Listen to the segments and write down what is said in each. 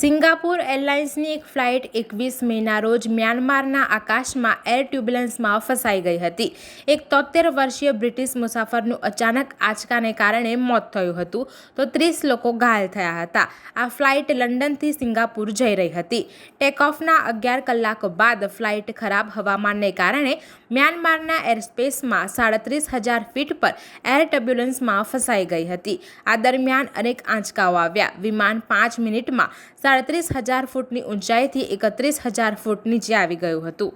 Singapore એરલાઇન્સની એક flight 21 મેના રોજ મ્યાનમારના આકાશમાં એર ટ્યુબ્યુલન્સમાં ફસાઈ ગઈ હતી. એક 73 વર્ષીય બ્રિટિશ મુસાફરનું અચાનક આંચકાને કારણે મોત થયું હતું તો 30 લોકો ઘાયલ થયા હતા. આ ફ્લાઇટ લંડનથી સિંગાપુર જઈ રહી હતી. ટેકઓફના 11 કલાક બાદ ફ્લાઇટ ખરાબ હવામાનને કારણે મ્યાનમારના એરસ્પેસમાં 37,000 ફીટ પર એર ટર્બ્યુલન્સમાં ફસાઈ ગઈ હતી. આ દરમિયાન અનેક આંચકાઓ આવ્યા. વિમાન 5 મિનિટમાં 37,000 ફૂટની ઊંચાઈથી 31,000 ફૂટ નીચે આવી ગયું હતું.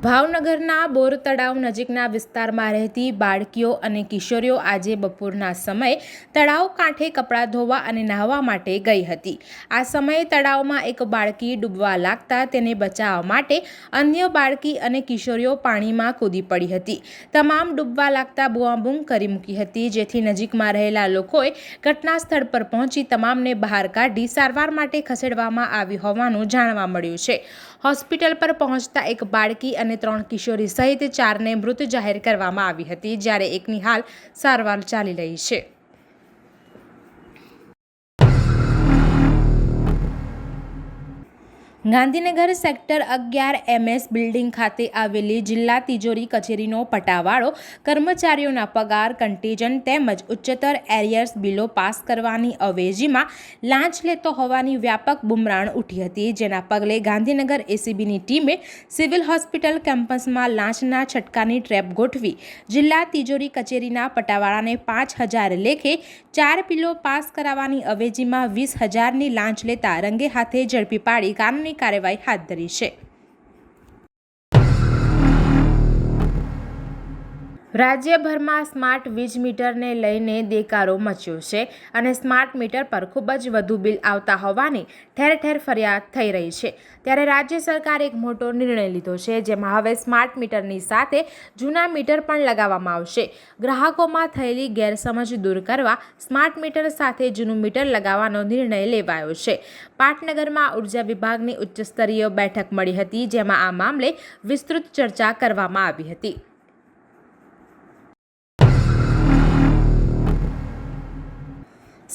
ભાવનગરના બોર તળાવ નજીકના વિસ્તારમાં રહેતી બાળકીઓ અને કિશોરીઓ આજે બપોરના સમયે તળાવ કાંઠે કપડાં ધોવા અને નહાવા માટે ગઈ હતી. આ સમયે તળાવમાં એક બાળકી ડૂબવા લાગતા તેને બચાવવા માટે અન્ય બાળકી અને કિશોરીઓ પાણીમાં કૂદી પડી હતી. તમામ ડૂબવા લાગતા બૂમાબૂમ કરી મૂકી હતી, જેથી નજીકમાં રહેલા લોકોએ ઘટના સ્થળ પર પહોંચી તમામને બહાર કાઢી સારવાર માટે ખસેડવામાં આવી હોવાનું જાણવા મળ્યું છે. હોસ્પિટલ પર પહોંચતા એક બાળકી અને 3 કિશોરી સહિત 4ને મૃત જાહેર કરવામાં આવી હતી, જ્યારે એકની હાલ સારવાર ચાલી રહી છે. ગાંધીનગર સેક્ટર 11 MS બિલ્ડિંગ ખાતે આવેલી જિલ્લા તિજોરી કચેરીનો પટાવાળો કર્મચારીઓના પગાર, કન્ટીજન્ટ તેમજ ઉચ્ચતર એરિયર્સ બિલો પાસ કરવાની અવેજીમાં લાંચ લેતો હોવાની વ્યાપક બુમરાણ ઉઠી હતી, જેના પગલે ગાંધીનગર એસીબીની ટીમે સિવિલ હોસ્પિટલ કેમ્પસમાં લાંચના છટકાની ટ્રેપ ગોઠવી જિલ્લા તિજોરી કચેરીના પટાવાળાને 5,000 લેખે 4 બિલો પાસ કરાવવાની અવેજીમાં 20,000ની લાંચ લેતા રંગે હાથે ઝડપી પાડી કાનૂની કાર્યવાહી હાથ ધરી છે. રાજ્યભરમાં સ્માર્ટ વીજ મીટરને લઈને દેકારો મચ્યો છે અને સ્માર્ટ મીટર પર ખૂબ જ વધુ બિલ આવતા હોવાની ઠેર ઠેર ફરિયાદ થઈ રહી છે. ત્યારે રાજ્ય સરકારે એક મોટો નિર્ણય લીધો છે, જેમાં હવે સ્માર્ટ મીટરની સાથે જૂના મીટર પણ લગાવવામાં આવશે. ગ્રાહકોમાં થયેલી ગેરસમજ દૂર કરવા સ્માર્ટ મીટર સાથે જૂનું મીટર લગાવવાનો નિર્ણય લેવાયો છે. પાટનગરમાં ઉર્જા વિભાગની ઉચ્ચસ્તરીય બેઠક મળી હતી, જેમાં આ મામલે વિસ્તૃત ચર્ચા કરવામાં આવી હતી.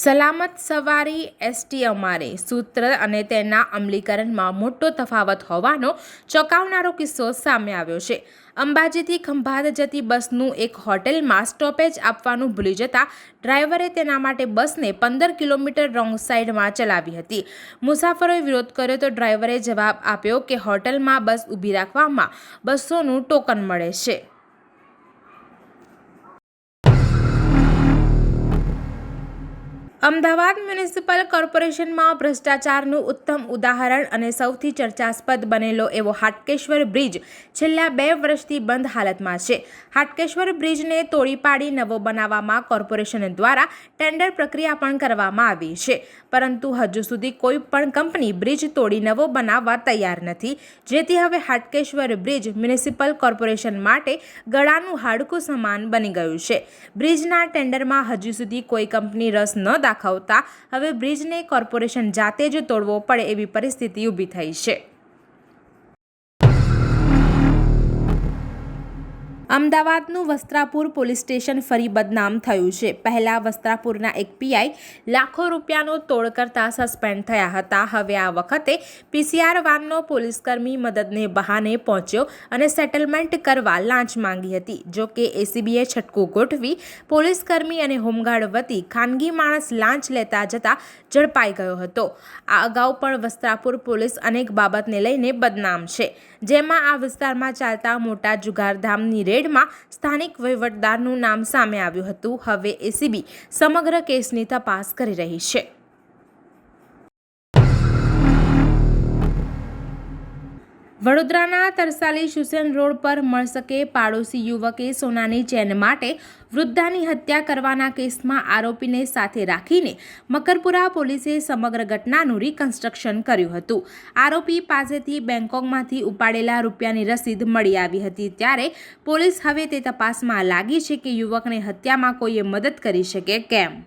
સલામત સવારી એસટી અમારે સૂત્ર અને તેના અમલીકરણમાં મોટો તફાવત હોવાનો ચોંકાવનારો કિસ્સો સામે આવ્યો છે. અંબાજીથી ખંભાત જતી બસનું એક હોટેલમાં સ્ટોપેજ આપવાનું ભૂલી જતા ડ્રાઈવરે તેના માટે બસને 15 કિલોમીટર રોંગ સાઈડમાં ચલાવી હતી. મુસાફરોએ વિરોધ કર્યો તો ડ્રાઈવરે જવાબ આપ્યો કે હોટેલમાં બસ ઊભી રાખવામાં 200નું ટોકન મળે છે. અમદાવાદ મ્યુનિસિપલ કોર્પોરેશનમાં ભ્રષ્ટાચારનું ઉત્તમ ઉદાહરણ અને સૌથી ચર્ચાસ્પદ બનેલો એવો હાટકેશ્વર બ્રિજ છેલ્લા 2 વર્ષથી બંધ હાલતમાં છે. હાટકેશ્વર બ્રિજને તોડી પાડી નવો બનાવવામાં કોર્પોરેશન દ્વારા ટેન્ડર પ્રક્રિયા પણ કરવામાં આવી છે, પરંતુ હજુ સુધી કોઈ પણ કંપની બ્રિજ તોડી નવો બનાવવા તૈયાર નથી, જેથી હવે હાટકેશ્વર બ્રિજ મ્યુનિસિપલ કોર્પોરેશન માટે ગળાનું હાડકું સમાન બની ગયું છે. બ્રિજના ટેન્ડરમાં હજુ સુધી કોઈ કંપની રસ ન દાખવતા હવે બ્રિજને કોર્પોરેશન જાતે જ તોડવો પડે એવી પરિસ્થિતિ ઊભી થઈ છે. અમદાવાદનું વસ્ત્રાપુર પોલીસ સ્ટેશન ફરી બદનામ થયું છે. પહેલા વસ્ત્રાપુરના એક પીઆઈ લાખો રૂપિયાનો તોડ કરતા સસ્પેન્ડ થયા હતા. હવે આ વખતે પીસીઆર વાનનો પોલીસકર્મી મદદને બહાને પહોંચ્યો અને સેટલમેન્ટ કરવા લાંચ માંગી હતી. જો કે એસીબીએ છટકું ગોઠવી પોલીસકર્મી અને હોમગાર્ડ વતી ખાનગી માણસ લાંચ લેતા જતા ઝડપાઈ ગયો હતો. આ અગાઉ પણ વસ્ત્રાપુર પોલીસ અનેક બાબતને લઈને બદનામ છે, જેમાં આ વિસ્તારમાં ચાલતા મોટા જુગારધામની રેડમાં સ્થાનિક વહીવટદારનું નામ સામે આવ્યું હતું. હવે એસીબી સમગ્ર કેસની તપાસ કરી રહી છે. વડોદરાના તરસાલી શુસેન રોડ પર મળસકે પાડોશી યુવકે સોનાની ચેન માટે વૃદ્ધાની હત્યા કરવાના કેસમાં આરોપીને સાથે રાખીને મકરપુરા પોલીસે સમગ્ર ઘટનાનું રિકન્સ્ટ્રક્શન કર્યું હતું. આરોપી પાસેથી બેંકોકમાંથી ઉપાડેલા રૂપિયાની રસીદ મળી આવી હતી, ત્યારે પોલીસ હવે તે તપાસમાં લાગી છે કે યુવકને હત્યામાં કોઈએ મદદ કરી શકે કેમ.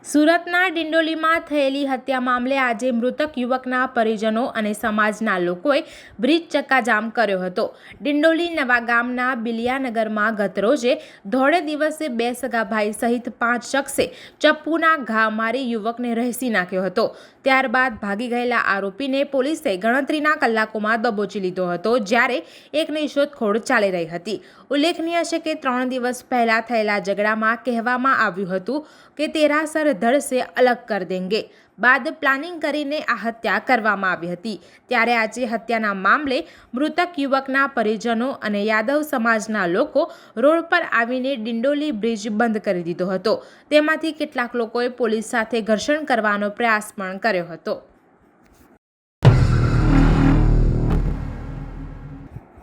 સુરતના ડિંડોલીમાં થયેલી હત્યા મામલે આજે મૃતક યુવકના પરિજનો અને સમાજના લોકોએ બ્રિજ ચક્કાજામ કર્યો હતો. ડિંડોલી નવા ગામના બિલિયાનગરમાં ગતરોજે ધોળે દિવસે 2 સગા ભાઈ સહિત 5 શખ્સે ચપ્પુના ઘા મારી યુવકને રહેસી નાખ્યો હતો. ત્યારબાદ ભાગી ગયેલા આરોપીને પોલીસે ગણતરીના કલાકોમાં દબોચી લીધો હતો, જ્યારે એકની શોધખોળ ચાલી રહી હતી. ઉલ્લેખનીય છે કે 3 દિવસ પહેલા થયેલા ઝઘડામાં કહેવામાં આવ્યું હતું કે તેરા સર ધડ સે અલગ કર દેંગે. બાદ પ્લાનિંગ કરીને આ હત્યા કરવામાં આવી હતી. ત્યારે આજે હત્યાના મામલે મૃતક યુવકના પરિજનો અને યાદવ સમાજના લોકો રોડ પર આવીને ડિંડોલી બ્રિજ બંધ કરી દીધો હતો. તેમાંથી કેટલાક લોકોએ પોલીસ સાથે ઘર્ષણ કરવાનો પ્રયાસ પણ કર્યો હતો.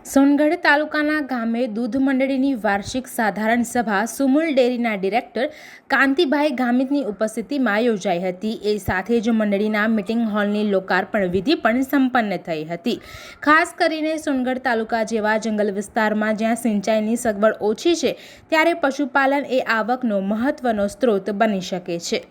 સોનગઢ તાલુકાના ગામે દૂધ મંડળીની વાર્ષિક સાધારણ સભા સુમુલ ડેરીના ડિરેક્ટર કાંતિભાઈ ગામિતની ઉપસ્થિતિમાં યોજાઈ હતી. એ સાથે જ મંડળીના મિટિંગ હોલની લોકાર્પણ વિધિ પણ સંપન્ન થઈ હતી. ખાસ કરીને સોનગઢ તાલુકા જેવા જંગલ વિસ્તારમાં જ્યાં સિંચાઈની સગવડ ઓછી છે, ત્યારે પશુપાલન એ આવકનો મહત્વનો સ્ત્રોત બની શકે છે.